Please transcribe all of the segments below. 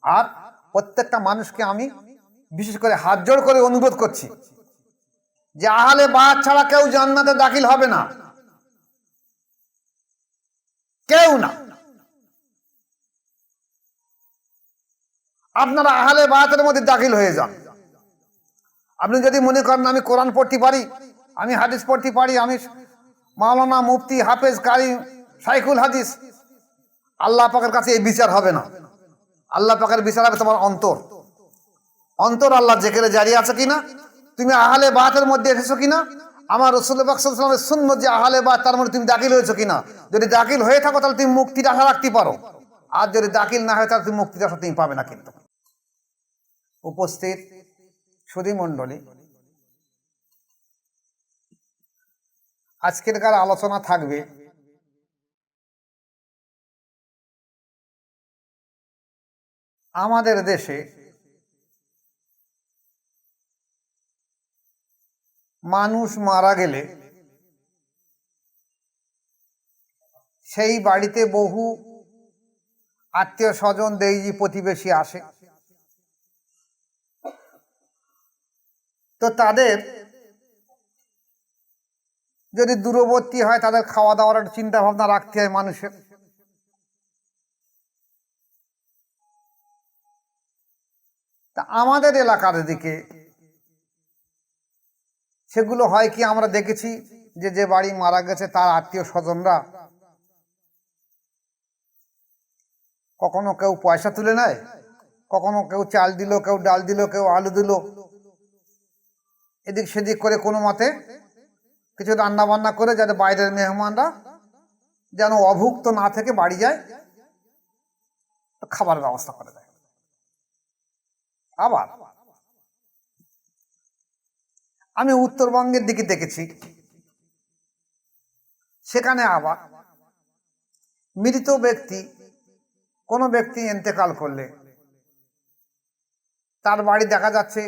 আর প্রত্যেকটা মানুষকে আমি বিশেষ করে হাত জোড় করে অনুরোধ করছি যে আহলে বায়াত ছাড়া কেউ জান্নাতে দাখিল হবে না, কেউ না। আপনারা আহলে বায়াতের মধ্যে দাখিল হয়ে যান। আপনি যদি মনে করেন আমি কোরআন পড়তে পারি, আমি হাদিস পড়তে পারি, আমি মাওলানা, মুফতি, হাফেজ, কারি, শাইখুল হাদিস, আল্লাহ পাকের কাছে এই বিচার হবে না। আল্লাহ পাকের বিচার হবে তোমার অন্তর। অন্তর আল্লাহ জেকেরে জারি আছে কিনা, তুমি আহলে বায়াতের মধ্যে এসেছো কিনা, আমার রাসূল পাক সাল্লাল্লাহু আলাইহি ওয়াসাল্লামের সুন্নাত যে আহলে বায়াত তার মধ্যে তুমি দাখিল হয়েছো কিনা। যদি দাখিল হয়ে থাকো তাহলে তুমি মুক্তির আশা রাখতে পারো, আর যদি দাখিল না হয় তাহলে তুমি মুক্তির আশা তুমি পাবে না। কিন্তু উপস্থিত সুধী মণ্ডলী, আজকেরকার আলোচনা থাকবে আমাদের দেশে মানুষ মারা গেলে সেই বাড়িতে বহু আত্মীয় স্বজন, দেশি প্রতিবেশী আসে। তো তাদের যদি দূরবর্তী হয় তাদের খাওয়া দাওয়ার একটা চিন্তা ভাবনা রাখতে হয় মানুষের। তা আমাদের এলাকার দিকে সেগুলো হয় কি, আমরা দেখেছি যে যে বাড়ি মারা গেছে তার আত্মীয় স্বজনরা কখনো কেউ পয়সা তুলে নেয়, কখনো কেউ চাল দিল, কেউ ডাল দিল, কেউ আলু দিল, এদিক সেদিক করে কোনো মতে কিছু রান্না বান্না করে যাতে বাইরের মেহমানরা যেন অভুক্ত না থেকে বাড়ি যায়, খাবার ব্যবস্থা করে দেয়। আবার আমি উত্তরবঙ্গের দিকে দেখেছি, সেখানে আবার মৃত ব্যক্তি, কোনো ব্যক্তি ইন্তেকাল করলে তার বাড়ি দেখা যাচ্ছে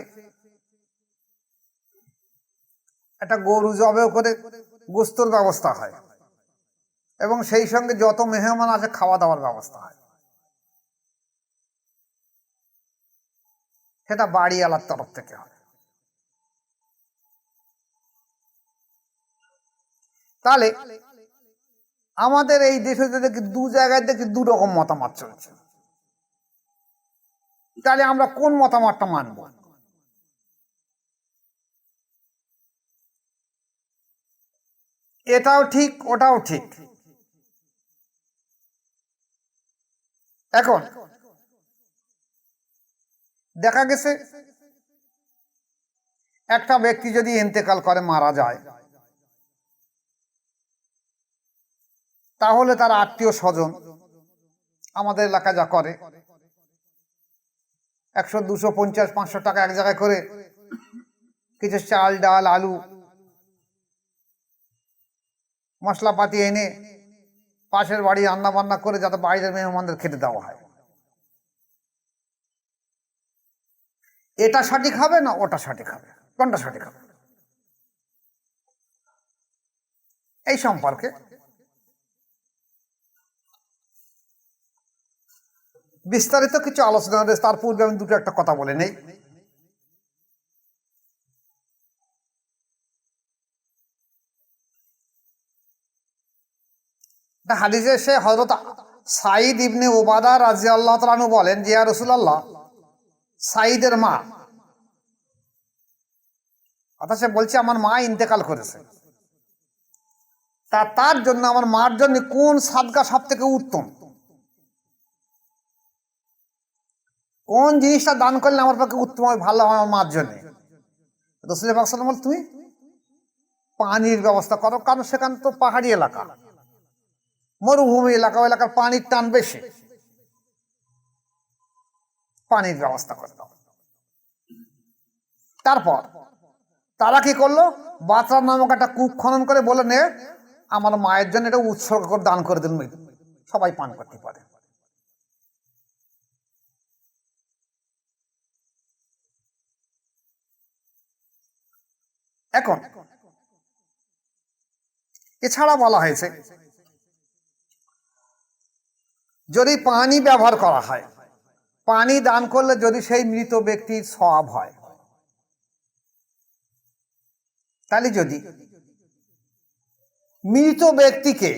একটা গরু জবাই করে গোশতের ব্যবস্থা হয়, এবং সেই সঙ্গে যত মেহমান আছে খাওয়া দাওয়ার ব্যবস্থা হয়। সেটা বাড়িওয়ালার তরফ থেকে হয়। তাহলে আমাদের এই দেশে দেখি দু জায়গায় দেখি দু রকম মতামত চলছে। তাহলে আমরা কোন মতামতটা মানব? এটাও ঠিক, ওটাও ঠিক। এখন দেখা গেছে একটা ব্যক্তি যদি ইন্তেকাল করে, মারা যায়, তাহলে তার আত্মীয় স্বজন আমাদের এলাকায় যা করে 100, 200, 50, 500 টাকা এক জায়গায় করে কিছু চাল, ডাল, আলু, মশলাপাতি এনে পাশের বাড়ি রান্না বান্না করে যাতে বাইরের মেহমানদের খেতে দেওয়া হয়। এটা সঠিক হবে না ওটা সঠিক হবে? কোনটা সঠিক হবে? এই সম্পর্কে বিস্তারিত কিছু আলোচনা রয়েছে। তার পূর্বে আমি দুটো একটা কথা বলে নেই। হাদিসে সে হযরত সাঈদ ইবনে উবাদা রাদিয়াল্লাহু তাআলা আনহু বলেন যে, ইয়া রাসূলুল্লাহ, সাঈদের মা, অর্থাৎ সে বলছে আমার মা ইন্তেকাল করেছে, তার জন্য, আমার মার জন্য কোন সাদকা সব থেকে উত্তম, কোন জিনিসটা দান করলে আমার পক্ষে উত্তম হয়, ভালো হয় আমার মার জন্য? রাসূল পাক সাল্লাল্লাহু আলাইহি ওয়াসাল্লাম বলেন, তুমি পানির ব্যবস্থা করো, কারণ সেখানে তো পাহাড়ি এলাকা, মরুভূমি এলাকা, ওই এলাকার পানির টান বেশি, পানির ব্যবস্থা করে দাও। তারপর তারা কি করলো, বাতরা নামক একটা কূপ খনন করে বলে, নে আমার মায়ের জন্য এটা উৎসর্গ করে দান করে দিন, সবাই পান করতে পারে। এখন এছাড়া বলা হয়েছে যদি পানি ব্যবহার করা হয় পানি দান করলে যদি সেই মৃত ব্যক্তির সওয়াব হয়, তাহলে যদি মৃত ব্যক্তিকে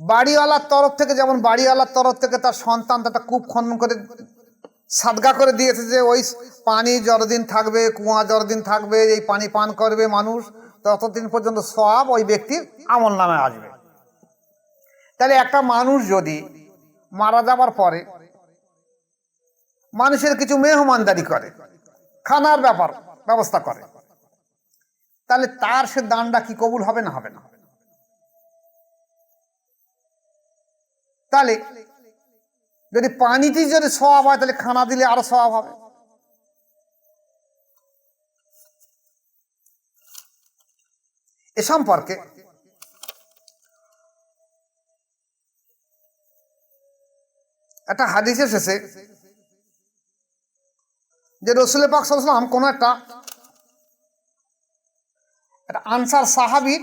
বাড়িওয়ালার তরফ থেকে, যেমন বাড়িওয়ালার তরফ থেকে তার সন্তান একটা কূপ খনন করে সাদগা করে দিয়েছে যে ওই পানি যতদিন থাকবে, কুয়া যতদিন থাকবে, এই পানি পান করবে মানুষ, ততদিন পর্যন্ত সওয়াব ওই ব্যক্তির আমল নামে আসবে। তাহলে একটা মানুষ যদি মারা যাবার পরে মানুষের কিছু মেহমানদারি করে, খানার ব্যবস্থা করে, তাহলে তার সে দানটা কি কবুল হবে না হবে না? তাহলে যদি পানিতে যদি সওয়াব হয়, তাহলে খানা দিলে আরো সওয়াব হবে। এ সম্পর্কে একটা হাদিস এসেছে যে রাসূল পাক সাল্লাল্লাহু আলাইহি ওয়াসাল্লাম কোন একটা আনসার সাহাবী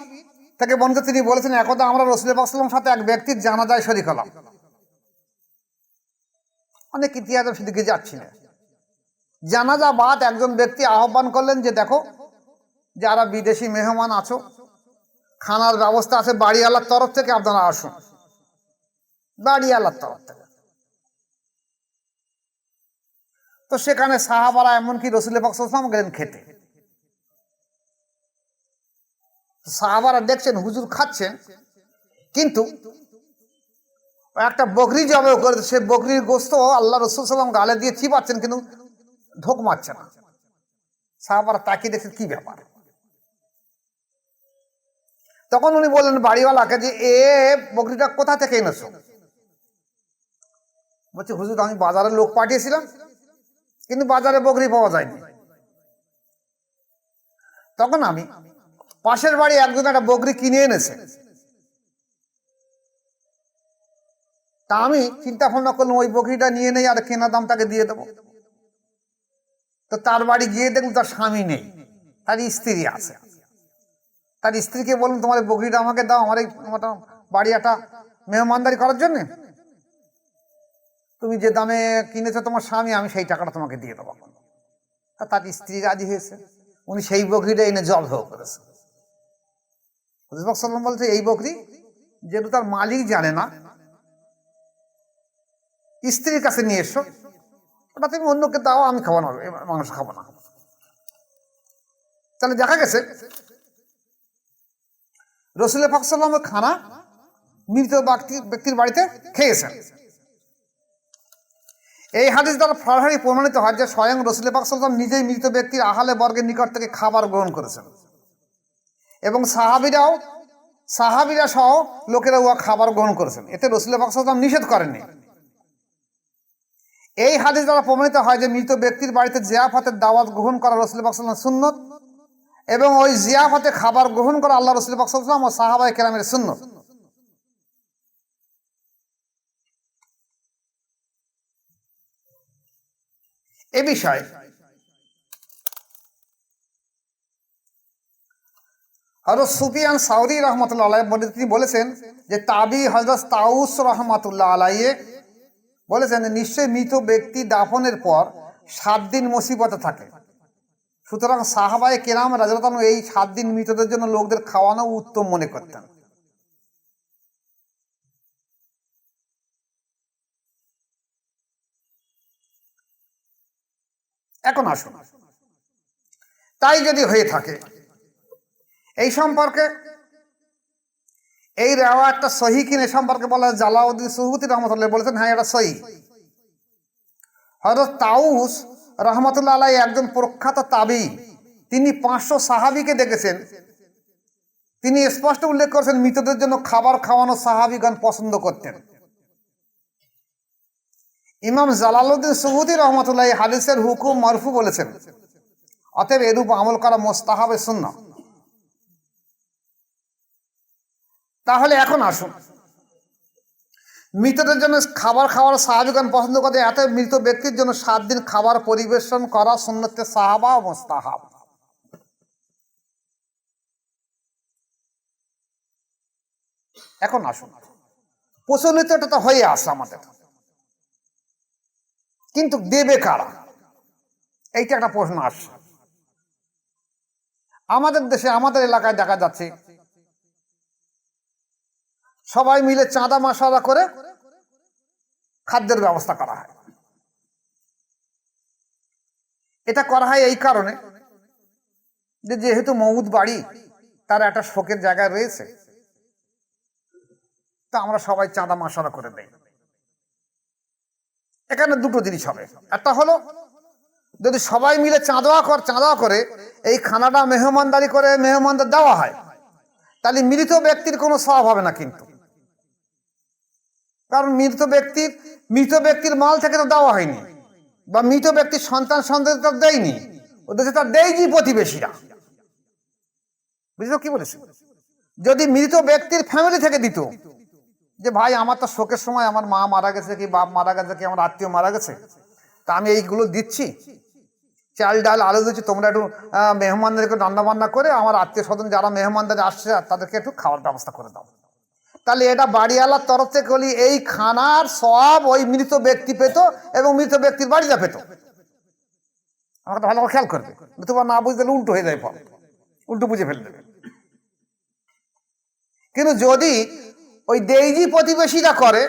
থেকে বর্ণিত, তিনি বলেছেন, একদা আমরা রাসূল পাক সাল্লাল্লাহু আলাইহি ওয়াসাল্লামের সাথে এক ব্যক্তির জানাজায় শরীক হলাম। অনেক ইতিহাস সেদিকে যাচ্ছি না। জানাজা বাদ একজন ব্যক্তি আহ্বান করলেন যে দেখো, যারা বিদেশি মেহমান আছো, খানার ব্যবস্থা আছে বাড়িওয়ালার তরফ থেকে, আপনারা আসুন। বাড়িওয়ালার তরফ থেকে। তো সেখানে সাহাবারা এমনকি রাসূল পাক সাল্লাল্লাহু আলাইহি ওয়াসাল্লাম গেলেন খেতে। সাহাবারা দেখছেন হুজুর খাচ্ছেন, কিন্তু একটা বকরি জবাই করেছে, সে বকরির গোস্ত আল্লাহ রাসূল সাল্লাল্লাহু আলাইহি ওয়াসাল্লাম গালে দিয়ে চিবাচ্ছেন, কিন্তু ঢোক মারছে না। সাহাবারা তাকিয়ে দেখছেন কি ব্যাপার। তখন উনি বললেন বাড়িওয়ালাকে যে এ বকরিটা কোথা থেকে এনেছো? বলছে হুজুর, আমি বাজারে লোক পাঠিয়েছিলাম, কিন্তু বাজারে বকরি পাওয়া যায়নি। তখন আমি পাশের বাড়ি একজন একটা বকরি কিনে এনেছে, তা আমি চিন্তা ভাবনা করলাম ওই বকরিটা নিয়ে নেই আর কেনা দাম তাকে দিয়ে দেবো। তো তার বাড়ি গিয়ে দেখলাম তার স্বামী নেই, তার স্ত্রী আছে। তার স্ত্রীকে বললাম তোমার বকরিটা আমাকে দাও, আমার এই বাড়ি একটা মেহমানদারি করার জন্য, তুমি যে দামে কিনেছো তোমার স্বামী, আমি সেই টাকাটা তোমাকে দিয়ে দেবো। তা তার স্ত্রী রাজি হয়েছে, উনি সেই বকরিটা এনে জবাই করেছে। রাসূল সাল্লাল্লাহু আলাইহি ওয়াসাল্লাম বলছে এই বকরি যেহেতু তার মালিক জানে না, স্ত্রীর কাছে নিয়ে এসো, ওটা তুমি অন্যকে দাও, আমি খাবো না, মাংস খাবো না। তাহলে দেখা গেছে রাসূল পাক সাল্লাল্লাহু আলাইহি ওয়াসাল্লাম খানা মৃত ব্যক্তির বাড়িতে খেয়েছেন। এই হাদিস দ্বারা সরাসরি প্রমাণিত হয় যে স্বয়ং রাসূল পাক সাল্লাল্লাহু আলাইহি ওয়াসাল্লাম নিজেই মৃত ব্যক্তির আহলে বর্গের নিকট থেকে খাবার গ্রহণ করেছেন, এবং সাহাবীরা সহ লোকেরা উহা খাবার গ্রহণ করেছেন। এতে রাসূল পাক সাল্লাল্লাহু আলাইহি ওয়াসাল্লাম নিষেধ করেননি। এই হাদিস দ্বারা প্রমাণিত হয় যে মৃত ব্যক্তির বাড়িতে জিয়াফতের দাওয়াত গ্রহণ করা রাসূল পাক সাল্লাল্লাহু আলাইহি ওয়াসাল্লামের সুন্নত, এবং ওই জিয়াফতে খাবার গ্রহণ করা আল্লাহ রাসূল পাক সাল্লাল্লাহু আলাইহি ওয়াসাল্লাম ও সাহাবায়ে কেরামের সুন্নত। এ বিষয়ে হযরত সুফিয়ান সাউরি রাহমাতুল্লাহ আলাইহি তিনি বলেছেন যে তাবি হযরত তাউস রাহমাতুল্লাহ আলাইহি বলেছেন নিশ্চয়ই মৃত ব্যক্তি দাফনের পর 7 দিন মুসিবতে থাকে, সুতরাং সাহাবায়ে কেরাম রাদিয়াল্লাহু আনহু এই 7 দিন মৃতদের জন্য লোকদের খাওয়ানো উত্তম মনে করতেন। এখন আসুন, তাই যদি হয়ে থাকে এই সম্পর্কে এই রিওয়ায়াতটা সহিহ কিনা সম্পর্কে বলা হয়, জালাউদ্দিন সুয়ুতী রাহমাতুল্লাহ বলেছেন হ্যাঁ এটা সহিহ। হযরত তাউস রাহমাতুল্লাহ আলাইহি একজন প্রখ্যাত তাবী, তিনি 500 সাহাবীকে দেখেছেন। তিনি স্পষ্ট উল্লেখ করেছেন মৃতদের জন্য খাবার খাওয়ানো সাহাবীগণ পছন্দ করতেন। ইমাম জালালউদ্দিন সুয়ুতী রাহমাতুল্লাহ হাদিসের হুকুম মারফু বলেছেন, অতএব এরূপ আমল করা মুস্তাহাবে সুন্নাহ। তাহলে এখন আসুন, মৃতদের জন্য খাবার খাওয়ার সাহাবীগণ পছন্দ করতে, এত মৃত ব্যক্তির জন্য 7 দিন খাবার পরিবেশন করা সুন্নতে সাহাবা ও মুস্তাহাব। এখন আসুন, প্রচলিত এটা তো হয়ে আসে আমাদের, কিন্তু দেবে কারা, এইটা একটা প্রশ্ন আসছে। আমাদের দেশে, আমাদের এলাকায় দেখা যাচ্ছে সবাই মিলে চাঁদা মাসাদা করে খাদ্যের ব্যবস্থা করা হয়। এটা করা হয় এই কারণে যে যেহেতু মৌদ বাড়ি, তার একটা শোকের জায়গায় রয়েছে, তা আমরা সবাই চাঁদা মাসাদা করে দেই। এখানে দুটো জিনিস হবে। একটা হলো, যদি সবাই মিলে চাঁদা করে এই খানাটা মেহমানদারি করে মেহমানদের দেওয়া হয়, তাহলে মৃত ব্যক্তির কোনো সওয়াব হবে না। কিন্তু কারণ মৃত ব্যক্তির মাল থেকে তো দেওয়া হয়নি, বা মৃত ব্যক্তির সন্তান তো দেয়নি, ওদেরকে তার দেয়নি প্রতিবেশীরা। বুঝলো কি বলেছি? যদি মৃত ব্যক্তির ফ্যামিলি থেকে দিত, যে ভাই আমার তো শোকের সময় আমার মা মারা গেছে, কি বাপ মারা গেছে, কি আমার আত্মীয় মারা গেছে, তা আমি এইগুলো দিচ্ছি, চাল ডাল আলু দিচ্ছি, তোমরা একটু মেহমানদেরকে রান্না বান্না করে আমার আত্মীয় স্বজন যারা মেহমানদের আসছে তাদেরকে একটু খাওয়ার ব্যবস্থা করে দাও। তাহলে এটা বাড়িওয়ালার তরফ থেকে বলি, এই খানার সওয়াব ওই মৃত ব্যক্তি পেত এবং মৃত ব্যক্তির বাড়িটা পেত। আমাকে তো ভালো করে খেয়াল করবে, তোমার না বুঝতে উল্টো হয়ে যায়, ফল উল্টো বুঝে ফেলে দেবে। কিন্তু যদি ওই দেইজি প্রতিবেশীরা করে,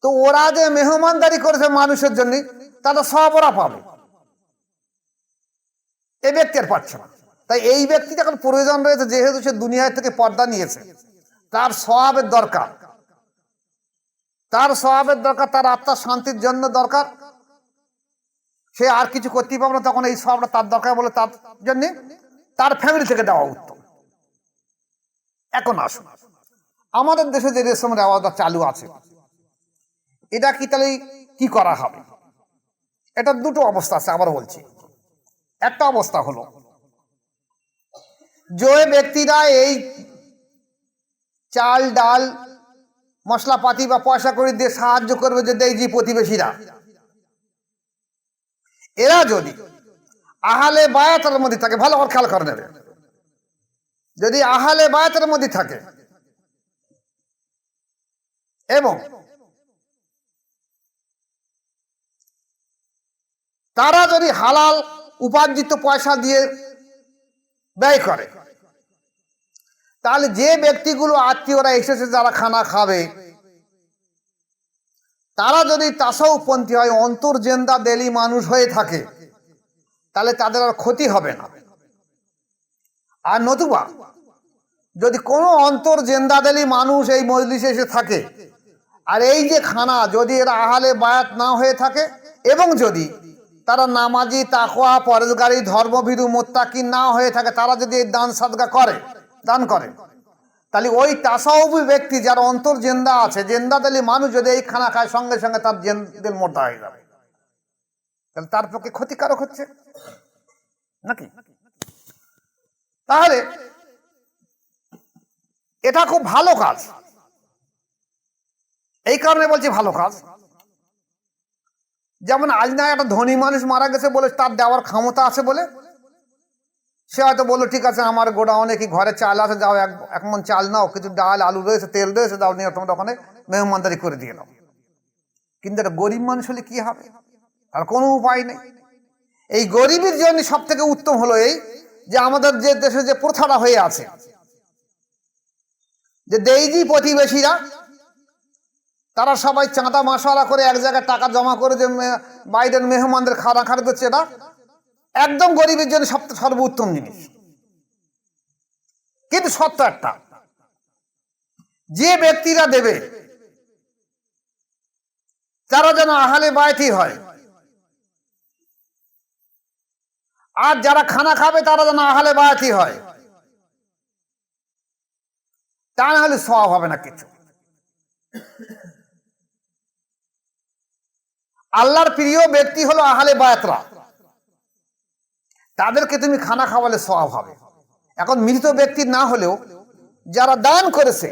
তো ওরা যে মেহমানদারি করেছে মানুষের জন্য, তাদের সওয়াব ওরা পাবে, এই ব্যক্তি আর পাচ্ছে না। তাই এই ব্যক্তি যখন প্রয়োজন রয়েছে, যেহেতু সে দুনিয়া থেকে পর্দা নিয়েছে, তার সওয়াবের দরকার, তার আত্মার শান্তির জন্য দরকার, সে আর কিছু করতেই পারবে না, তখন এই সওয়াবটা তার দরকার বলে তার জন্য তার ফ্যামিলি থেকে দেওয়া উত্তম। এখন আসুন, আমাদের দেশে যে রেশম রেওয়াজটা চালু আছে, এটা কি তাহলে কি করা হবে? এটা দুটো অবস্থা আছে, আবার বলছি। একটা অবস্থা হলো, যে ব্যক্তিরা এই চাল ডাল মশলাপাতি বা পয়সা করে দিয়ে সাহায্য করবে, যে দেয় যে প্রতিবেশীরা, এরা যদি আহলে বায়াতের মধ্যে থাকে, ভালো করে খেয়াল করে নেবে, যদি আহলে বায়াতের মধ্যে থাকে এবং তারা যদি হালাল উপার্জিত পয়সা দিয়ে ব্যয় করে, তাহলে যে ব্যক্তিগুলো আত্মীয়রা এসেছে যারা খানা খাবে, তারা যদি তাসাউপন্থী হয়, অন্তর জেন্দা দেলি মানুষ হয়ে থাকে, তাহলে তাদের আর ক্ষতি হবে না। আর নতুবা যদি কোনো অন্তর জেন্দা দেলি মানুষ এই মজলিসে এসে থাকে, আর এই যে খানা যদি এরা আহলে বায়াত না হয়ে থাকে, এবং যদি তারা নামাজি, তাকওয়া, পরেজগারি, ধর্মভীরু, মুত্তাকি না হয়ে থাকে, তারা যদি এই দান করে, তাহলে ওই তাসাউফি ব্যক্তি যার অন্তর জেন্দা আছে, জেন্দা দিলি মানুষ যদি এই খানা খায়, সঙ্গে সঙ্গে তার দিল মোটা হয়ে যাবে। তাহলে তার পক্ষে ক্ষতিকারক হচ্ছে নাকি? তাহলে এটা খুব ভালো কাজ। এই কারণে বলছি ভালো কাজ। যেমন আজ না একটা ধনী মানুষ মারা গেছে বলে, তার দেওয়ার ক্ষমতা আছে বলে, সে হয়তো বললো ঠিক আছে আমার গোডাউনে কি ঘরে চাল আছে, যাও এক মন চাল নাও, কিছু ডাল আলু রয়েছে, তেল রয়েছে, দাও নিয়ে তোমরা ওখানে মেহমানদারি করে দিয়ে নাও। কিন্তু একটা গরিব মানুষ হলে কি হবে? আর কোনো উপায় নেই। এই গরিবের জন্য সব থেকে উত্তম হলো এই, যে আমাদের যে দেশে যে প্রথাটা হয়ে আছে, যে দেইজি প্রতিবেশীরা তারা সবাই চাঁদা মাসালা করে এক জায়গায় টাকা জমা করে যে বাইরের মেহমানদের খানা খাওয়া দিচ্ছে, এটা একদম গরিবের জন্য সর্বোত্তম জিনিস। কিন্তু সত্য একটা, যে ব্যক্তিরা দেবে তারা যেন আহলে বায়াতি হয়, আর যারা খানা খাবে তারা যেন আহলে বায়াতি হয়, তা না হলে সওয়াব হবে না কিছু। আল্লাহর প্রিয় ব্যক্তি হলো আহলে বায়াতরা, তাদেরকে তুমি খানা খাওয়ালে সওয়াব হবে। এখন মৃত ব্যক্তি না হলেও যারা দান করেছে,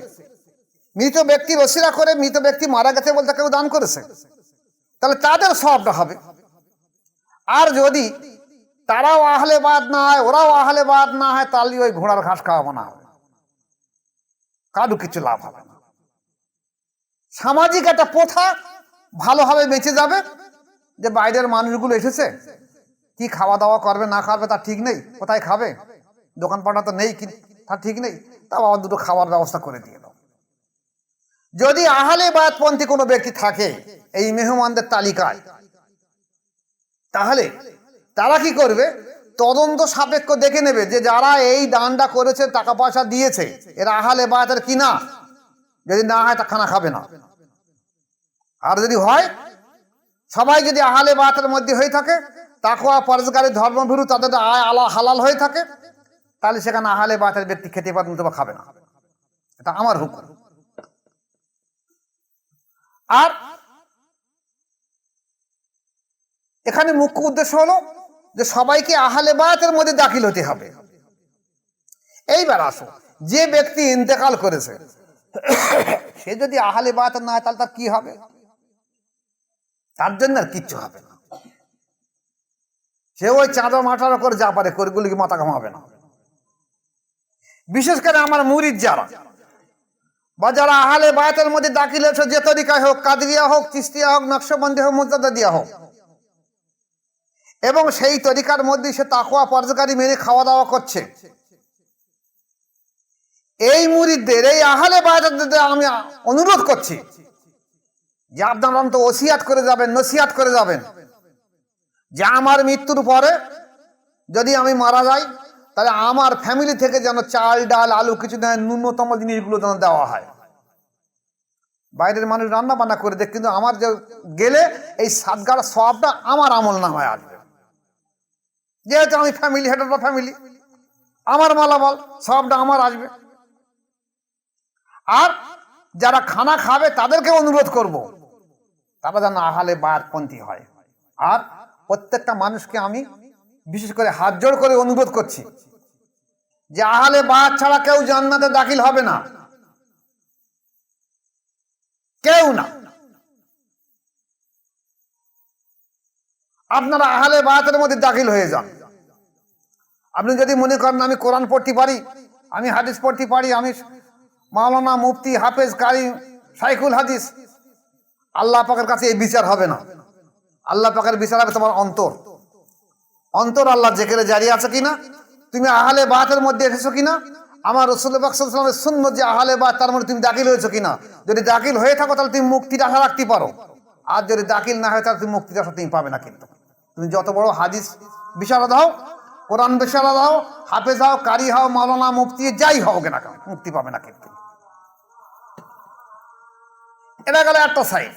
মৃত ব্যক্তির ওসিলা করে, মৃত ব্যক্তি মারা গেছে বলতে কেউ দান করেছে, তাহলে তাদের সওয়াবটা হবে। আর যদি তারাও আহলে বায়াত না হয়, ওরাও আহলে বায়াত না হয়, তাহলে ওই ঘোড়ার ঘাস খাওয়া মনে হবে, কারো কিছু লাভ হবে না। সামাজিক একটা প্রথা ভালোভাবে বেঁচে যাবে, যে বাইরের মানুষগুলো এসেছে, কি খাওয়া দাওয়া করবে না খাবে তার ঠিক নেই, কোথায় খাবে, দোকানপাটা তো নেই, তার ঠিক নেই, তা বাবা দুটো খাওয়ার ব্যবস্থা করে দিয়ে দাও। যদি আহলে বায়াতপন্থী কোনো ব্যক্তি থাকে এই মেহমানদের তালিকায়, তাহলে তারা কি করবে, তদন্ত সাপেক্ষ দেখে নেবে যে যারা এই দানটা করেছে, টাকা পয়সা দিয়েছে, এরা আহলে বায়াতের কিনা। যদি না হয় তা খানা খাবে না। আর যদি হয়, সবাই যদি আহলে বায়াতের মধ্যে হয়ে থাকে, তাকওয়া পরহেজগারী ধর্মভীরু, তাদের আয় আলা হালাল হয়ে থাকে, তাহলে সেখানে আহলে বায়াতের ব্যক্তি খেতে পারবে অথবা খাবে না। এটা আমার হুকুম। আর এখানে মুখ্য উদ্দেশ্য হলো যে সবাইকে আহলে বায়াতের মধ্যে দাখিল হতে হবে। এইবার আসো, যে ব্যক্তি ইন্তেকাল করেছে সে যদি আহলে বায়াতের না হয়, তাহলে তার কি হবে? তার জন্য আর কিচ্ছু হবে না। সে ওই চাঁদা মাটার করে যা পারে করিগুলিকে মাথা ঘামাবে না। বিশেষ করে আমার মুরিদ যারা, বা যারা আহলে বায়াতের মধ্যে দাখিল হয়েছে, যে তরিকায় হোক, কাদরিয়া হোক, চিশতিয়া হোক, নকশবন্দি হোক, মুজদ্দিদিয়া হোক, এবং সেই তরিকার মধ্যে সে তাকওয়া পরহেজগারি মেনে খাওয়া দাওয়া করছে, এই মুরিদদের, এই আহলে বায়াতদের আমি অনুরোধ করছি যে আপনারা অন্তত ওসিয়াত করে যাবেন, নসিহাত করে যাবেন যে আমার মৃত্যুর পরে যদি আমি মারা যাই, তাহলে আমার ফ্যামিলি থেকে যেন চাল ডাল আলু কিছু ন্যূনতম জিনিসগুলো যেন দেওয়া হয়। বাইরের মানুষ রান্না বান্না করে দেখ, কিন্তু আমার যে গেলে এই সাদগার সওয়াবটা আমার আমল নামায় আসবে। যেহেতু আমি family, head of the family, আমার মালামাল সওয়াবটা আমার আসবে। আর যারা খানা খাবে তাদেরকে অনুরোধ করব তারা যেন আহলে বায়াতপন্থী হয়। আর প্রত্যেকটা মানুষকে আমি বিশেষ করে হাত জোড় করে অনুরোধ করছি যে আহলে বায়াত ছাড়া কেউ জান্নাতে দাখিল হবে না, কেউ না। আপনারা আহলে বায়াতের মধ্যে দাখিল হয়ে যান। আপনি যদি মনে করেন আমি কোরআন পড়তে পারি, আমি হাদিস পড়তে পারি, আমি মাওলানা, মুফতি, হাফেজ, কারি, শাইখুল হাদিস, আল্লাহ পাকের কাছে এই বিচার হবে না। আল্লাহ পাকের বিচার হবে তোমার অন্তর। অন্তর আল্লাহ জিকিরে জারি আছে কিনা, তুমি আহলে বায়াতের মধ্যে এসেছো কিনা, আমার রাসূল পাক সাল্লাল্লাহু আলাইহি ওয়াসাল্লামের সুন্নাত যে আহলে বায়াত, তার মধ্যে তুমি দাখিল হয়েছো কিনা। যদি দাখিল হয়ে থাকো তাহলে তুমি মুক্তির আশা রাখতে পারো, আর যদি দাখিল না হয় তাহলে তুমি মুক্তির আশা তুমি পাবে না। কিন্তু তুমি যত বড় হাদিস বিশারদ হও, কোরআন বিশারদ হও, হাফেজ হও, কারি হও, মাওলানা, মুফতি যাই হও কেনা, মুক্তি পাবে না। কিন্তু এটা গেল একটা সাইড।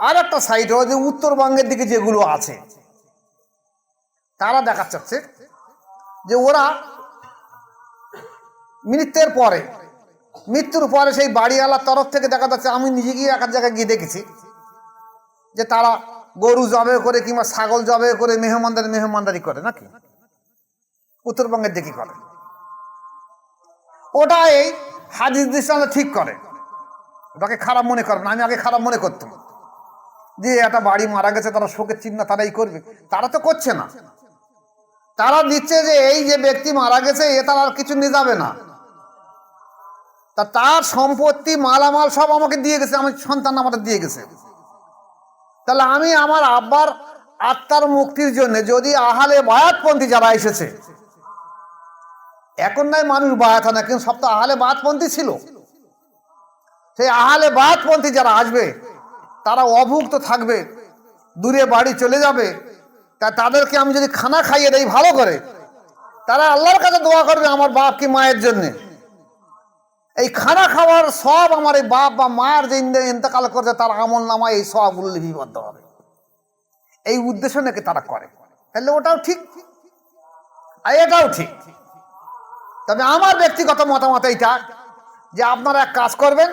আর একটা সাইড হলো যে উত্তরবঙ্গের দিকে যেগুলো আছে, তারা দেখা যাচ্ছে যে ওরা মৃত্যুর পরে সেই বাড়িওয়ালার তরফ থেকে দেখা যাচ্ছে, আমি নিজে গিয়ে এক জায়গায় গিয়ে দেখেছি যে তারা গরু জবে করে কিংবা ছাগল জবে করে মেহমানদারি করে নাকি, উত্তরবঙ্গের দিকে করে। ওটা এই হাদিস দৃষ্টান্ত ঠিক করে, ওটাকে খারাপ মনে করে না। আমি আগে খারাপ মনে করতাম যে একটা বাড়ি মারা গেছে, তারা শোকের চিহ্ন তারাই করবে। তারা তো করছে না, তারা দিচ্ছে যে এই যে ব্যক্তি মারা গেছে এ তার আর কিছু নিয়ে যাবে না, তার সম্পত্তি মালামাল সব আমাকে দিয়ে গেছে, আমার সন্তান আমাদের দিয়ে গেছে। তাহলে আমি আমার আব্বার আত্মার মুক্তির জন্য যদি আহলে বায়াতপন্থী যারা এসেছে, এখন নাই মানুষ বায়াত হয় না, কিন্তু সব তো আহলে বায়াতপন্থী ছিল, সেই আহলে বায়াতপন্থী যারা আসবে তারা অভুক্ত থাকবে, দূরে বাড়ি চলে যাবে। তা তাদেরকে আমি যদি খানা খাইয়ে দেই ভালো করে, তারা আল্লাহর কাছে দোয়া করবে আমার বাপ কি মায়ের জন্য। এই খানা খাওয়ার সব আমার এই বাপ বা মায়ের যে ইন্তেকাল করছে তার আমল নামায় এই সবগুলো লিপিবদ্ধ হবে, এই উদ্দেশ্য নাকি তারা করে। তাহলে ওটাও ঠিক আর এটাও ঠিক। তবে আমার ব্যক্তিগত মতামত এইটা যে আপনারা এক কাজ করবেন,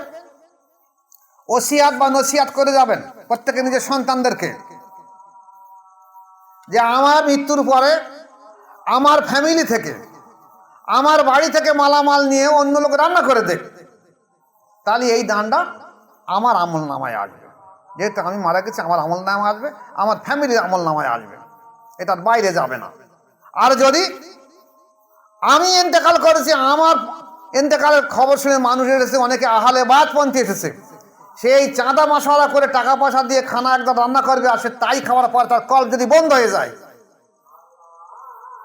ওসিয়াত বা নসিহাত করে যাবেন প্রত্যেকে নিজের সন্তানদেরকে, যে আমার মৃত্যুর পরে আমার ফ্যামিলি থেকে, আমার বাড়ি থেকে মালামাল নিয়ে অন্য লোক রান্না করে দেখ, তাহলে এই দানটা আমার আমল নামায় আসবে। যেহেতু আমি মারা গেছি, আমার আমল নামায় আসবে, আমার ফ্যামিলির আমল নামায় আসবে, এটার বাইরে যাবে না। আর যদি আমি ইন্তেকাল করেছি, আমার ইন্তেকালের খবর শুনে মানুষ এসেছে, অনেকে আহলে বায়াতপন্থী এসেছে, সেই চাঁদা মশলা করে টাকা পয়সা দিয়ে খানা একদম রান্না করবে, আর সে তাই খাওয়ার পর তার কল যদি বন্ধ হয়ে যায়,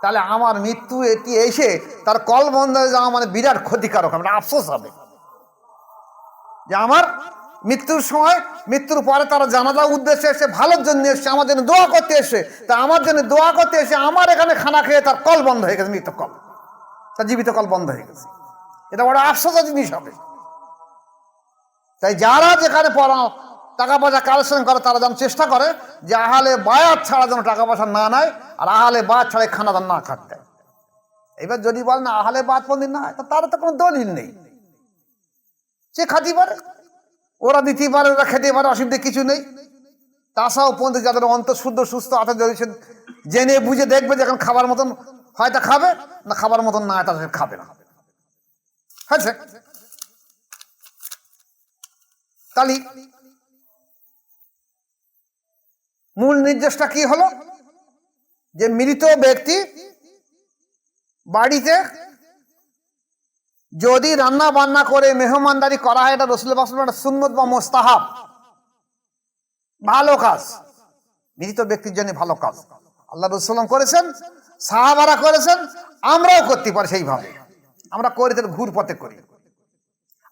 তাহলে আমার মৃত্যু এটি এসে তার কল বন্ধ হয়ে যাওয়া মানে বিরাট ক্ষতিকারক, আমার আফসোস হবে যে আমার মৃত্যুর সময়, মৃত্যুর পরে তারা জানাজা উদ্দেশ্যে এসে, ভালোর জন্য এসে, আমার জন্য দোয়া করতে এসে, তা আমার জন্য দোয়া করতে এসে আমার এখানে খানা খেয়ে তার কল বন্ধ হয়ে গেছে, মৃত কল, তার জীবিত কল বন্ধ হয়ে গেছে। এটা বড় আফসোসের জিনিস হবে। তাই যারা যেখানে টাকা পয়সা কালেকশন করে তারা যেন চেষ্টা করে যে আহলে বায়াত ছাড়া যেন টাকা পয়সা না নেয়, আর আহলে বায়াত ছাড়া খানা দান না খাটতে। এবার যদি বলেন আহলে বায়াত পন্থী না, তার তো কোনো দলিল নেই, সে খাতে পারে, ওরা দিতে পারে, ওরা খেতে পারে, অসুবিধা কিছু নেই। তাছাড়াও পন্থী যাদের অন্তর শুদ্ধ সুস্থ আছে, যদি সে জেনে বুঝে দেখবে যে এখন খাবার মতন হয়তো খাবে না, খাবার মতন না হয় তাহলে খাবে না। হয়েছে? তাহলে মূল নির্দেশটা কি হলো? যে মৃত ব্যক্তি বাড়িতে যদি রান্না বান্না করে মেহমানদারি করা হয়, এটা রাসূলুল্লাহ সাল্লাল্লাহু আলাইহি ওয়াসাল্লাম সুন্নত বা মুস্তাহাব, ভালো কাজ, মৃত ব্যক্তির জন্য ভালো কাজ আল্লাহ রাসূল করেছেন, সাহাবারা করেছেন, আমরাও করতে পারি সেইভাবে। আমরা করি, তাহলে ঘুর পথে করি।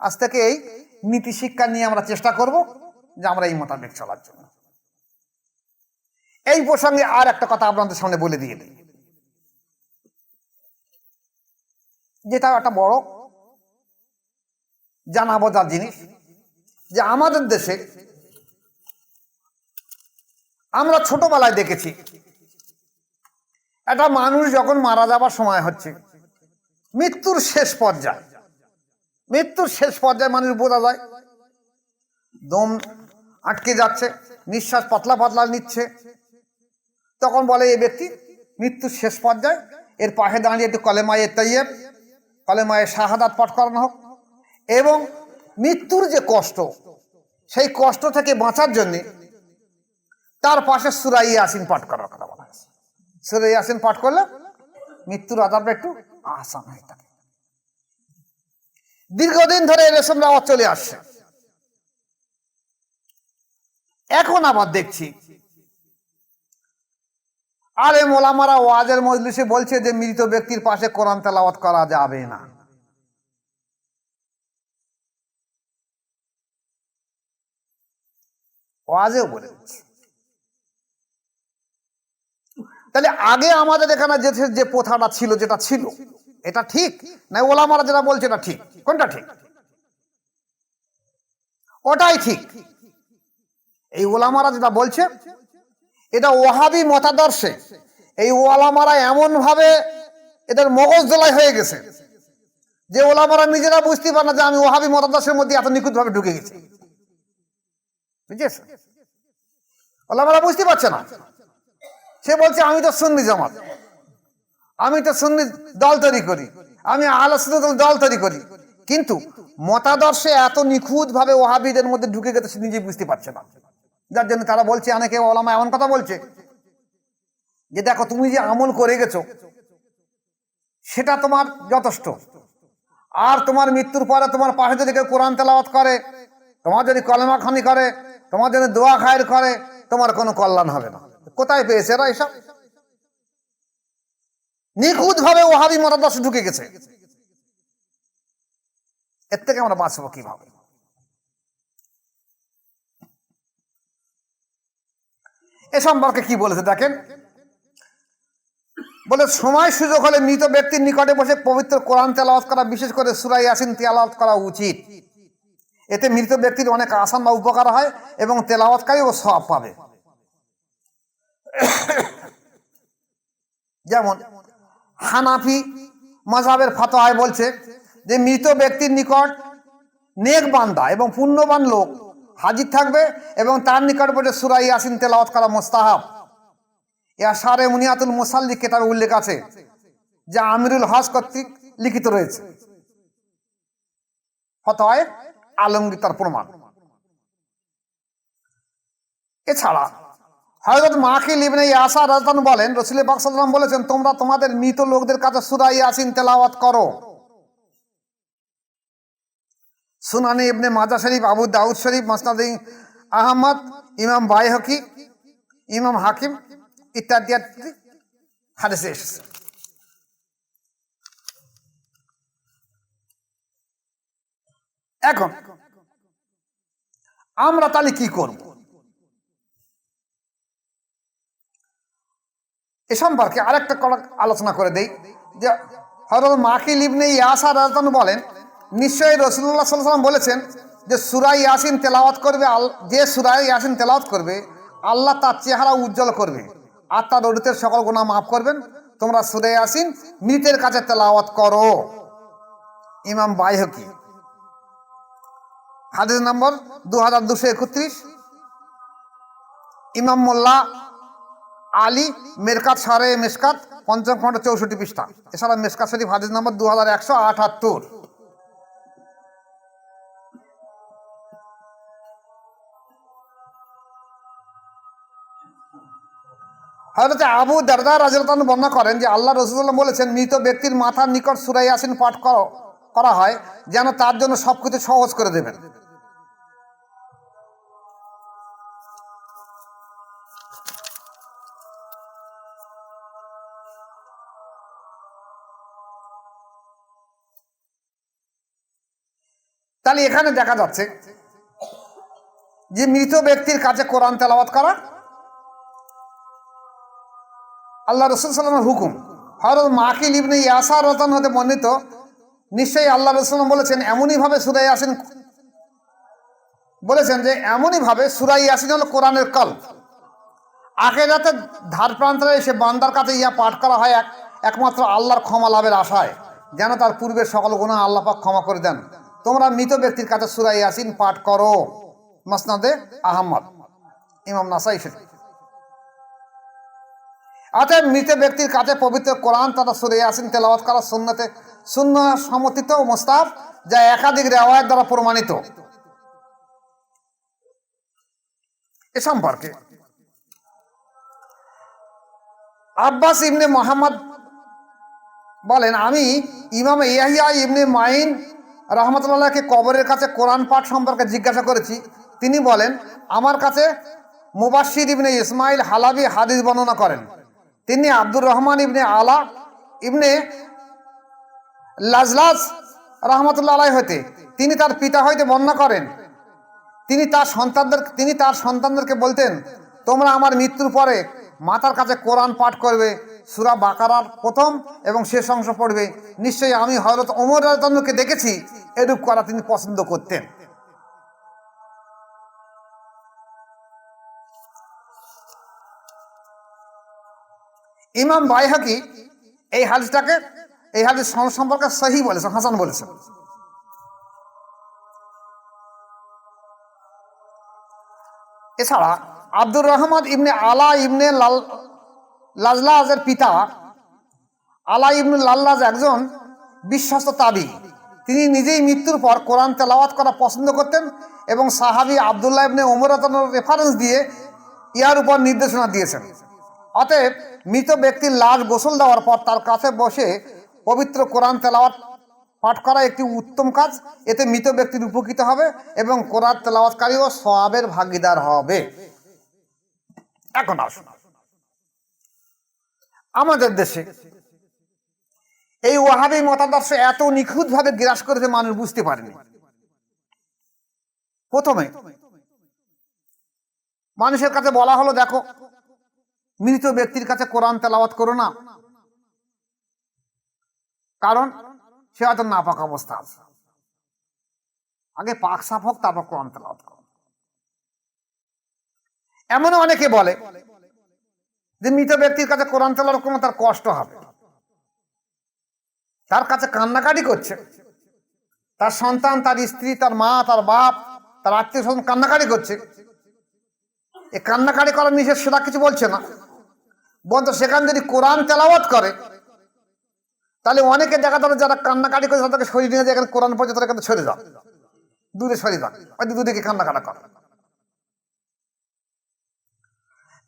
আজ থেকে এই নীতি শিক্ষা নিয়ে আমরা চেষ্টা করব যে আমরা এই মোতাবেক চলার জন্য। এই প্রসঙ্গে আর একটা কথা আপনাদের সামনে বলে দিয়ে দিই, যেটা একটা বড় জানা বোঝার জিনিস, যে আমাদের দেশে আমরা ছোটবেলায় দেখেছি একটা মানুষ যখন মারা যাবার সময় হচ্ছে, মৃত্যুর শেষ পর্যায়ে, মৃত্যুর শেষ পর্যায়ে মানুষ বোঝা যায় দম আটকে যাচ্ছে, নিঃশ্বাস পাতলা পাতলা নিচ্ছে, তখন বলে এই ব্যক্তি মৃত্যুর শেষ পর্যায়ে, এর পাশে দাঁড়িয়ে একটু কলেমায়ে তাইয়্যিব, কলেমায়ে শাহাদাত পাঠ করানো হোক, এবং মৃত্যুর যে কষ্ট, সেই কষ্ট থেকে বাঁচার জন্য তার পাশে সূরা ইয়াসিন পাঠ করার কথা বলা হয়েছে। সূরা ইয়াসিন পাঠ করলে মৃত্যুর আযাবটা একটু আসান হয়ে থাকে। দীর্ঘদিন ধরে এই রেশম আওয়াজ চলে আসছে। এখন আবার দেখছি আলেম ওলামারা ওয়াজের মজলিসে বলছে যে মৃত ব্যক্তির পাশে কোরআন তেলাওয়াত করা যাবে না। ওয়াজেও বলে দিচ্ছে। তাহলে আগে আমাদের এখানে যে প্রথাটা ছিল, যেটা ছিল, এটা ঠিক না? ওলামারা যেটা বলছে এটা ঠিক? কোনটা ঠিক? ওটাই ঠিক। এই ওলামারা যেটা বলছে এটা ওয়াহাবি মতাদর্শে, এই ওলামারা এমন ভাবে এদের মগজ ধোলাই হয়ে গেছে যে ওলামারা নিজেরা বুঝতে পারে না যে আমি ওয়াহাবি মতাদর্শের মধ্যে এত নিখুঁত ভাবে ঢুকে গেছি। বুঝেছ? ওলামারা বুঝতে পারছে না। সে বলছে আমি তো সুন্নি জামাত, আমি তো সুন্নি দল তৈরি করি, আমি আহলে সুন্নাত দল তৈরি করি, কিন্তু মতাদর্শে এত নিখুঁত ভাবে ওয়াহাবিদের মধ্যে ঢুকে গেছে সে নিজেই বুঝতে পারছে না। যার জন্য তারা বলছে, অনেকে ওলামা এমন কথা বলছে যে দেখো তুমি যে আমল করে গেছো সেটা তোমার যথেষ্ট, আর তোমার মৃত্যুর পরে তোমার পাশে যদি কেউ কোরআন তেলাওয়াত করে, তোমার যদি কলেমা খানি করে, তোমার যদি দোয়া খায়ের করে, তোমার কোনো কল্যাণ হবে না। কোথায় পেয়েছে এরা এসব? নিখুঁত ভাবে ওয়াহাবি মতাদর্শে ঢুকে গেছে। এর থেকে আমরা বাঁচবো কিভাবে? এ সম্পর্কে কি বলেছে দেখেন, বলে সময় সুযোগ হলে মৃত ব্যক্তির নিকটে বসে পবিত্র কোরআন তেলাওয়াত করা, বিশেষ করে সূরা ইয়াসিন তেলাওয়াত করা উচিত। এতে মৃত ব্যক্তির অনেক আসান বা উপকার হয় এবং তেলাওয়াতকারীও সওয়াব পাবে। যেমন হানাফি মাযহাবের ফতোয়ায় বলছে যে মৃত ব্যক্তির নিকট নেক বান্দা এবং পুণ্যবান লোক হাজির থাকবে এবং তার নিকট বসে সূরা ইয়াসিন তেলাওয়াত করা মুস্তাহাব। শারে মুনিয়াতুল মুসাল্লি কিতাবে উল্লেখ আছে, যা আমিরুল হজ কর্তৃক লিখিত রয়েছে। ফতোয়ায়ে আলমগীর তার প্রমাণ। এছাড়া হযরত মাকিল ইবনে ইয়াসার রাদিয়াল্লাহু বলেন, রাসূল পাক সাল্লাল্লাহু আলাইহি ওয়াসাল্লাম বলেছেন, তোমরা তোমাদের মৃত লোকদের কাছে সূরা ইয়াসিন তেলাওয়াত করো। সুনানি ইবনে মাজা শরীফ, আবু দাউদ শরীফ, মুসনাদ আহমদ, ইমাম বাইহকি, ইমাম হাকিম ইত্যাদি হাদিসে এসেছে। এখন আমরা তাহলে কি করব? এ সম্পর্কে আরেকটা আলোচনা করে দেই যে হযরত মাকিল ইবনে ইয়াসার রাদিয়াল্লাহু বলেন, নিশ্চয়ই রাসূলুল্লাহ সাল্লাল্লাহু আলাইহি ওয়াসাল্লাম বলেছেন যে সূরা ইয়াসিন তেলাওয়াত করবে, যে সূরা ইয়াসিন তেলাওয়াত করবে আল্লাহ তার চেহারা উজ্জ্বল করবে আর তার অতীতের সকল গুনাহ মাফ করবেন। তোমরা সূরা ইয়াসিন মৃতের কাছে তেলাওয়াত করো। ইমাম বাইহকি, হাদিস নম্বর 2231। ইমাম মোল্লা আলী মেরকাত সারে মেশকাত, পঞ্চম খণ্ড 64 পৃষ্ঠা। এছাড়া মেশকাত শরীফ হাদিস নম্বর 2178। হযরত আবু দারদা রাদিয়াল্লাহু আনহু বর্ণনা করেন যে আল্লাহ রাসূলুল্লাহ বলেছেন, মৃত ব্যক্তির মাথার নিকট সূরা ইয়াসিন পাঠ করা হয় যেন তার জন্য সবকিছু সহজ করে দেবেন। তাহলে এখানে দেখা যাচ্ছে যে মৃত ব্যক্তির কাছে কোরআন তেলাওয়াত করা আল্লাহ রাসূল সাল্লাল্লাহু আলাইহি ওয়াসাল্লামের হুকুম। হযরত মাকিল ইবনে ইয়াসার রাদিয়াল্লাহু হতে বর্ণিত, নিশ্চয়ই আল্লাহ রাসূল বলেছেন এমনইভাবে সূরা ইয়াসিন বলেছেন যে এমনইভাবে সূরা ইয়াসিন হলো কোরআনের কল্প। আখিরাতে ধার প্রান্তরে এসে বান্দার কাছে ইয়া পাঠ করা হয় একমাত্র আল্লাহর ক্ষমা লাভের আশায়, যেন তার পূর্বের সকল গুনাহ আল্লাহ পাক ক্ষমা করে দেন। তোমরা মৃত ব্যক্তির কাছে সূরা ইয়াসিন পাঠ করো। মুসনাদে আহমদ, ইমাম নাসাই শরীফ। অতএব মৃত ব্যক্তির কাছে পবিত্র কোরআন তথা সূরা ইয়াসিন তেলাওয়াত করা সুন্নাহ সমর্থিত ও মুস্তাহাব, যা একাধিক রিওয়ায়াত দ্বারা প্রমাণিত। এ সম্পর্কে আব্বাস ইবনে মুহাম্মদ বলেন, আমি ইমাম ইয়াহইয়া ইবনে মাইন রাহমাতুল্লাহকে কবরের কাছে কোরআন পাঠ সম্পর্কে জিজ্ঞাসা করেছি। তিনি বলেন, আমার কাছে মুবাশশির ইবনে ইসমাইল হালাবি হাদিস বর্ণনা করেন। তিনি আব্দুর রহমান ইবনে আলা ইবনে লাজলাজ রাহমাতুল্লাহ আলাইহি হতে, তিনি তার পিতা হইতে বর্ণনা করেন, তিনি তার সন্তানদেরকে বলতেন, তোমরা আমার মৃত্যুর পরে মাতার কাছে কোরআন পাঠ করবে, সূরা বাকারার প্রথম এবং শেষ অংশ পড়বে। নিশ্চয়ই আমি হযরত ওমর রাদিয়াল্লাহু আনহুকে দেখেছি এরূপ করা তিনি পছন্দ করতেন। ইমাম বাইহাকি এই হাদিস সম্পর্কে সহিহ বলেছেন, হাসান বলেছেন। এছাড়া আব্দুর রহমান ইবনে আলা ইবনে লাজলাজের পিতা আলা ইবনে লাল্লাজ একজন বিশ্বস্ত তাবী। তিনি নিজেই মৃত্যুর পর কোরআন তেলাওয়াত করা পছন্দ করতেন এবং সাহাবী আব্দুল্লাহ ইবনে ওমর রাদিয়াল্লাহু আনহু রেফারেন্স দিয়ে ইয়ার উপর নির্দেশনা দিয়েছেন। অতএব মৃত ব্যক্তির লাশ গোসল দেওয়ার পর তার কাছে বসে পবিত্র কোরআন তেলাওয়াত পাঠ করা একটি উত্তম কাজ। এতে মৃত ব্যক্তির উপকৃত হবে এবং কোরআন তেলাওয়াতকারীও সওয়াবের ভাগীদার হবে। এখন আসুন, আমাদের দেশে এই ওয়াহাবি মতাদর্শ এত নিখুঁতভাবে গ্রাস করেছে মানুষ বুঝতে পারেনি। প্রথমে মানুষের কাছে বলা হলো, দেখো মৃত ব্যক্তির কাছে কোরআন তেলাওয়াত করো না, কারণ সে হয়তো নাপাক অবস্থা আছে। আগে পাক সাফ হোক, তারপর কোরআন তেলাওয়াত করো। এমনও অনেকে বলে যে মৃত ব্যক্তির কাছে কোরআন তেলাওয়াত করলে তার কষ্ট হবে, তার কাছে কান্নাকাটি করছে, তার সন্তান, তার স্ত্রী, তার মা, তার বাপ, তার আত্মীয় স্বজন কান্নাকাটি করছে। এই কান্নাকাটি করার নিষেধ সেটা কিছু বলছে না, বন্ধু সেখানে যদি কোরআন তেলাওয়াত করে তাহলে অনেকে দেখা যাবে যারা কান্নাকাটি করে তাদেরকে সরিয়ে নিয়ে যায়, এখানে কোরআন পড়ছে, তারা এখানে সরে যাও, দূরে সরে যাও, হয়তো দুদিকে কান্নাকাটা করে।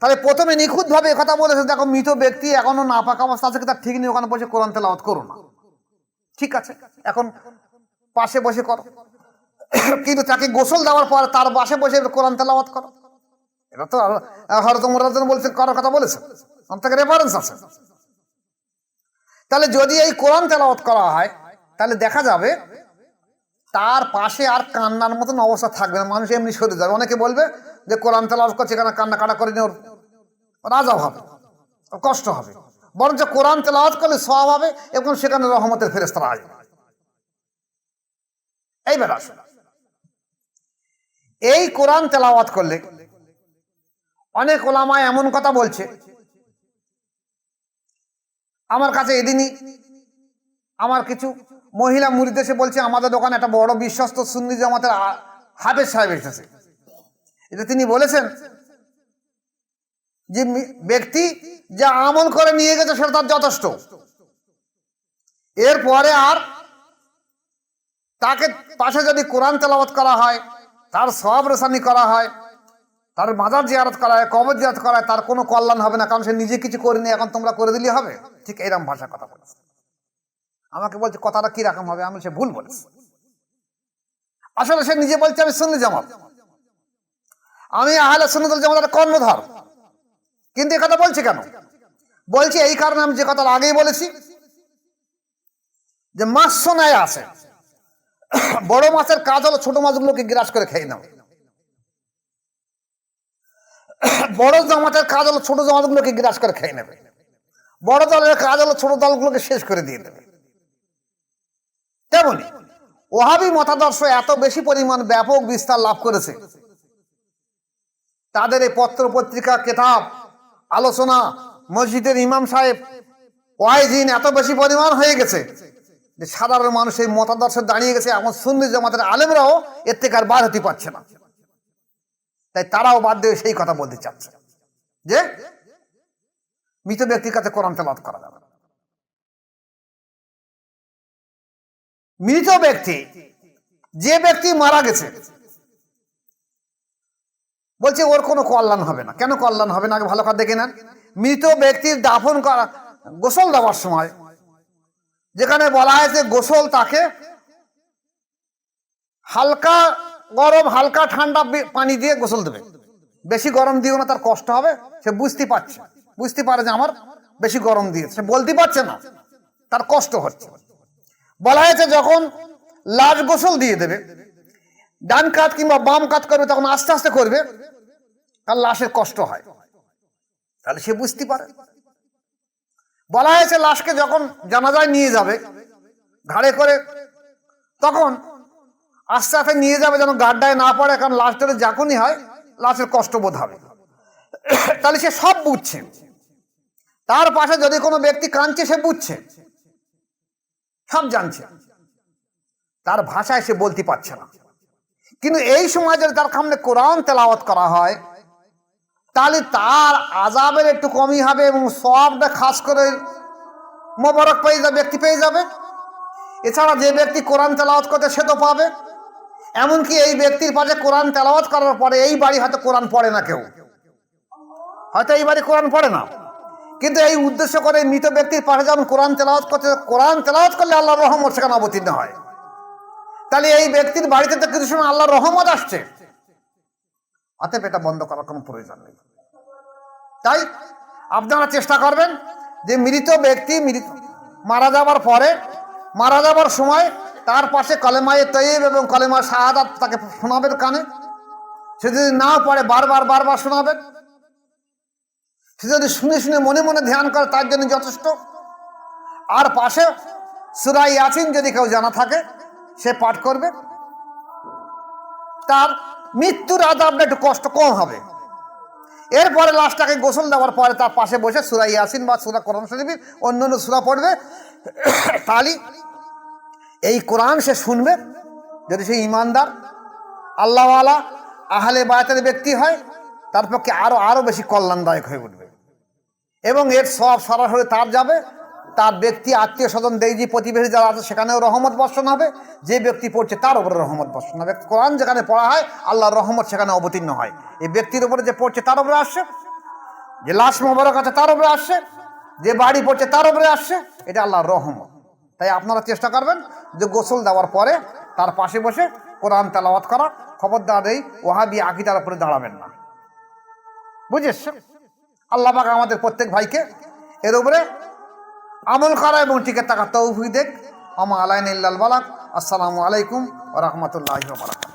তাহলে প্রথমে নিখুঁত ভাবে কথা বলেছে, দেখো মৃত ব্যক্তি এখনো নাপাক অবস্থা আছে, তার ঠিক নেই, ওখানে বসে কোরআন তেলাওয়াত করো না। ঠিক আছে, এখন পাশে বসে করো। কিন্তু তাকে গোসল দেওয়ার পর তার পাশে বসে কোরআন তেলাওয়াত করো, এটা তো হযরত ওমর রাদিয়াল্লাহু আনহু বলছেন, করার কথা বলেছেন, আমার থেকে রেফারেন্স আছে। তাহলে যদি এই কোরআন তেলাওয়াত করা হয় তাহলে দেখা যাবে তার পাশে আর কান্নার মতন অবস্থা থাকবে না, মানুষ এমনি সরে যাবে। অনেকে বলবে যে কোরআন তেলাওয়াত করছে এখানে কান্না কাটা করে নিয়ে ওর রাজা হবে, ওর কষ্ট হবে, বরঞ্চ কোরআন তেলাওয়াত করলে সওয়াব হবে এবং সেখানে রহমতের ফেরেশতারা আসবে। এইবার আসুন, এই কোরআন তেলাওয়াত করলে অনেক ওলামা এমন কথা বলছে, আমার কাছে এদিনই আমার কিছু মহিলা মুরিদ এসে বলছে আমাদের দোকানে একটা বড় বিশ্বস্ত সুন্নি জামাতের হাফেজ সাহেব এসেছে, এটা তিনি বলেছেন যে ব্যক্তি যা আমল করে নিয়ে গেছে সেটা তার যথেষ্ট, এরপরে আর তাকে পাশে যদি কোরআন তেলাওয়াত করা হয়, তার সওয়াব রেসানি করা হয়, তার মাজার জিয়ারত করা হয়, কবর জিয়ারত করা হয়, তার কোনো কল্যাণ হবে না, কারণ সে নিজে কিছু করেনি, এখন তোমরা করে দিলে হবে। ঠিক এইরকম ভাষার কথা বলেছে। আমাকে বলছে কথাটা কি রকম হবে, আমি সে ভুল বলেছি। আসলে সে নিজে বলছে আমি সুন্নি জামাত, আমি আহলে সুন্নাত ওয়াল জামাতের কর্ণধার, কিন্তু এই কথা বলছে কেন? বলছি এই কারণে আমি যে কথা আগেই বলেছি যে মাছ সোনায় আছে, বড় মাছের কাজ হলো ছোট মাছগুলোকে গ্রাস করে খেয়ে নাও, বড় জামাতের কাজ হলো ছোট জামাতগুলোকে গ্রাস করে খেয়ে নেবে, বড় দলের কাজ হলো ছোট দলগুলোকে শেষ করে দিয়ে দেবে। তেমনি ওহাবি মতাদর্শ এত বেশি পরিমাণ ব্যাপক বিস্তার লাভ করেছে, তাদের এই পত্র পত্রিকা, কেতাব, আলোচনা, মসজিদের ইমাম সাহেব, ওয়াইজিন এত বেশি পরিমাণ হয়ে গেছে যে সাধারণ মানুষ এই মতাদর্শে দাঁড়িয়ে গেছে, এমন সুন্নি জামাতের আলেমরাও এর থেকে আর বার হতে পারছে না। তাই তারাও বাধ্য হয়ে সেই কথা বলতে চাচ্ছে যে মৃত ব্যক্তির কাছে কোরআন তেলাওয়াত করা যাবে না। মৃত ব্যক্তি, যে ব্যক্তি মারা গেছে, বলছে ওর কোনো কল্যাণ হবে না। কেন কল্যাণ হবে না আগে ভালো করে দেখে নেন। মৃত ব্যক্তির দাফন করা, গোসল দেওয়ার সময় যেখানে বলা হয়েছে গোসল তাকে হালকা গরম হালকা ঠান্ডা পানি দিয়ে গোসল দেবে, বেশি গরম দিও না, তার কষ্ট হবে। সে বুঝতে পারে যে আমার বেশি গরম দিয়েছে, সে বলতে পারছে না, তার কষ্ট হচ্ছে। বলা হয়েছে যখন লাশ গোসল দিয়ে দেবে, ডান কাত কিংবা বাম কাত করবে, তখন আস্তে আস্তে করবে, কারণ লাশের কষ্ট হয়, তাহলে সে বুঝতে পারে। বলা হয়েছে লাশকে যখন জানাজায় নিয়ে যাবে ঘাড়ে করে, তখন আস্তে আস্তে নিয়ে যাবে যেন গাড্ডায় না পড়ে, কারণ লাশ ধরে যখনই হয় লাশের কষ্ট বোধ হবে। তাহলে সে সব বুঝছে। তার পাশে যদি কোনো ব্যক্তি কাঁদছে, সে বুঝছে, সব জানছে, তার ভাষায় সে বলতে পারছে না। কিন্তু এই সময় যদি তার সামনে কোরআন তেলাওয়াত করা হয়, তাহলে তার আযাবের একটু কমই হবে এবং সওয়াবটা খাস করে মোবারক ব্যক্তি পেয়ে যাবে। এছাড়া যে ব্যক্তি কোরআন তেলাওয়াত করতে সে তো পাবে। এমনকি এই ব্যক্তির পাশে কোরআন তেলাওয়াত করার পরে এই বাড়ি হয়তো কোরআন পড়ে না, কেউ হয়তো এই বাড়ি কোরআন পড়ে না, কিন্তু এই উদ্দেশ্য করে মৃত ব্যক্তির পাশে যেমন কোরআন তেলাওয়াত করতে, কোরআন তেলাওয়াত করলে আল্লাহর রহমত সেখানে অবতীর্ণ হয়। তাহলে এই ব্যক্তির বাড়িতে তো কিছু সময় আল্লাহর রহমত আসছে, অতএব এটা বন্ধ করার কোনো প্রয়োজন নেই। তাই আপনারা চেষ্টা করবেন যে মৃত ব্যক্তি মারা যাবার পরে, মারা যাবার সময় তার পাশে কলেমায়ে তৈয়ব এবং কলেমা শাহাদাত তাকে শোনাবেন কানে। সে যদি না পড়ে বারবার শোনাবেন। সে যদি শুনে শুনে মনে মনে ধ্যান করে তার জন্য যথেষ্ট। আর পাশে সূরা ইয়াসিন যদি কেউ জানা থাকে সে পাঠ করবে, তার মৃত্যুর আযাবটা একটু কষ্ট কম হবে। এরপরে লাশটাকে গোসল দেওয়ার পরে তার পাশে বসে সূরা ইয়াসিন বা সূরা কোরআন শরীফের অন্যান্য সূরা পড়বে। তাহলে এই কোরআন সে শুনবে, যদি সে ইমানদার আল্লাহওয়ালা আহলে বায়াতের ব্যক্তি হয়, তার পক্ষে আরো বেশি কল্যাণদায়ক হয়ে উঠবে এবং এর সব সরাসরি তার যাবে, তার ব্যক্তি আত্মীয় স্বজন দেইজি প্রতিবেশী যারা আছে সেখানেও রহমত বর্ষণ হবে। যে ব্যক্তি পড়ছে তার উপরে রহমত বর্ষণ হবে। কোরআন যেখানে পড়া হয় আল্লাহর রহমত সেখানে অবতীর্ণ হয়। এই ব্যক্তির উপরে যে পড়ছে তার উপরে আসছে, যে লাশ মোবারক আছে তার উপরে আসছে, যে বাড়ি পড়ছে তার উপরে আসছে, এটা আল্লাহর রহমত। তাই আপনারা চেষ্টা করবেন যে গোসল দেওয়ার পরে তার পাশে বসে কোরআন তেলাওয়াত করা, খবরদার এই ওয়াহাবি আকীদার উপরে দাঁড়াবেন না। বুঝেছ? আল্লাহ পাক আমাদের প্রত্যেক ভাইকে এর উপরে আমল করা এবং টিকে থাকা তৌফিক দেখ। আমা আলাইনা ইল্লাল বালাগ। আসসালামু আলাইকুম ওয়া রাহমাতুল্লাহি ওয়া বারাকাতুহু।